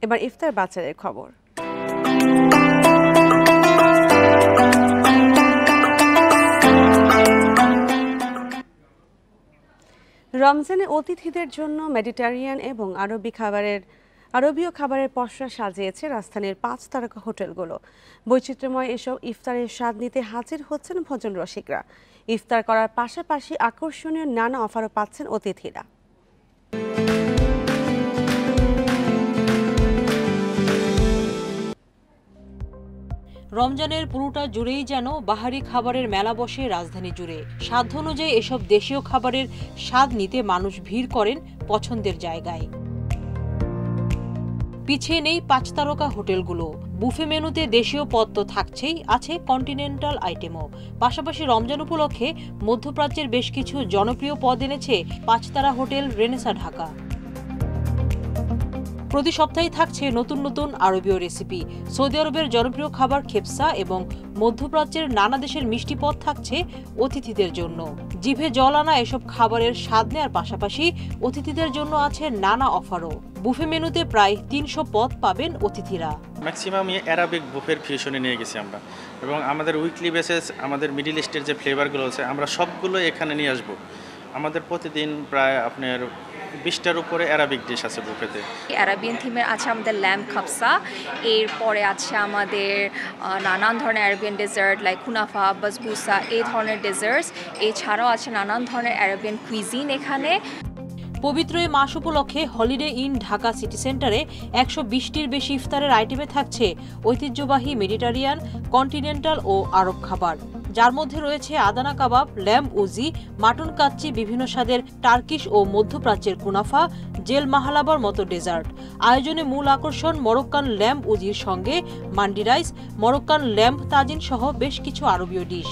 এবার ইফতার বাজারের খবর। রমজানে অতিথিদের জন্য মেডিটেরিয়ান এবং আরবীয় খাবারের পসরা সাজিয়েছে রাজধানীর 5 তারকা হোটেলগুলো। বৈচিত্র্যময় এসব ইফতারের স্বাদ নিতে হাজির হচ্ছেন ভোজন রসিকরা। ইফতার করার পাশাপাশি আকর্ষণীয় নানা অফারও পাচ্ছেন অতিথিরা। রমজানের পুরোটা জুড়েই যেন বাহারি খাবারের মেলা বসে রাজধানী জুড়ে। সাধ্য অনুযায়ী এসব দেশীয় খাবারের স্বাদ নিতে মানুষ ভিড় করেন পছন্দের জায়গায়। পিছিয়ে নেই 5 তারকা হোটেলগুলো। বুফে মেনুতে দেশীয় পদ তো থাকছেই, আছে কন্টিনেন্টাল আইটেমও। পাশাপাশি রমজান উপলক্ষে মধ্যপ্রাচ্যের বেশ কিছু জনপ্রিয় পদ এনেছে 5 তারা হোটেল রেনেসা ঢাকা। প্রতি সপ্তাহে থাকছে নতুন নতুন আরবীয় রেসিপি। সৌদি আরবের জনপ্রিয় খাবার খেপসা এবং মধ্যপ্রাচ্যের নানা দেশের মিষ্টি পদ থাকছে অতিথিদের জন্য। জিভে জল আনা এসব খাবারের স্বাদ নেওয়ার পাশাপাশি অতিথিদের জন্য আছে নানা অফারও। বুফে মেনুতে প্রায় 300 পদ পাবেন অতিথিরা। ম্যাক্সিমাম অ্যারাবিক বুফের ফিউশনে নিয়ে গেছি আমরা, এবং আমাদের উইকলি বেসিস আমাদের মিডিল ইস্টের যে ফ্লেভারগুলো আছে আমরা সবগুলো এখানে নিয়ে আসবো। আমাদের প্রতিদিন প্রায় আপনার 20টার উপরে অ্যারাবিক ডিশ আছে বুফেতে। অ্যারাবিয়ান থিমের আছে আমাদের ল্যাম্ব খাপসা, এরপরে আছে আমাদের নানান ধরনের অ্যারাবিয়ান ডেজার্ট লাইক কুনাফা, বাসবুসা, এই ধরনের ডেজার্টস। এছাড়াও আছে নানান ধরনের অ্যারাবিয়ান কুইজিন এখানে। পবিত্র এই মাস উপলক্ষে হলিডে ইন ঢাকা সিটি সেন্টারে 120টির বেশি ইফতারের আইটেমে থাকছে ঐতিহ্যবাহী মেডিটেরিয়ান, কন্টিনেন্টাল ও আরব খাবার, যার মধ্যে রয়েছে আদানা কাবাব, ল্যাম্ব উজি, মাটন কাচ্চি, বিভিন্ন স্বাদের টার্কিশ ও মধ্যপ্রাচ্যের কুনাফা, জেল মাহালাবার মতো ডেজার্ট। আয়োজনে মূল আকর্ষণ মরক্কান ল্যাম্ব উজির সঙ্গে mandi rice, Moroccan lamb Tajin সহ বেশ কিছু আরবীয় ডিশ।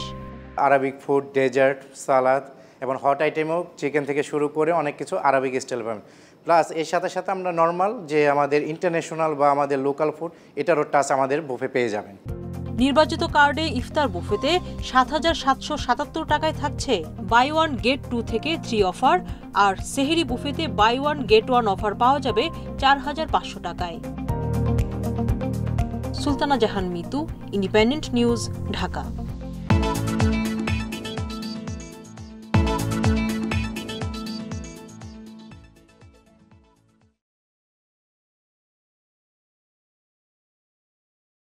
আরবিক ফুড, ডেজার্ট, সালাদ এবং হট আইটেমও চিকেন থেকে শুরু করে অনেক কিছু আরবিক স্টাইল পাবেন। প্লাস এর সাথে সাথে আমরা নর্মাল যে আমাদের ইন্টারন্যাশনাল বা আমাদের লোকাল ফুড এটারও টাচ আমাদের বুফে পেয়ে যাবেন। নির্বাচিত কার্ডে ইফতার বুফেতে 7,777 টাকায় থাকছে বাই 1 গেট 2 থেকে 3 অফার, আর সেহরি বুফেতে বাই 1 গেট 1 অফার পাওয়া যাবে 4,500 টাকায়। Sultana Jahan Mitu, Independent News, Dhaka.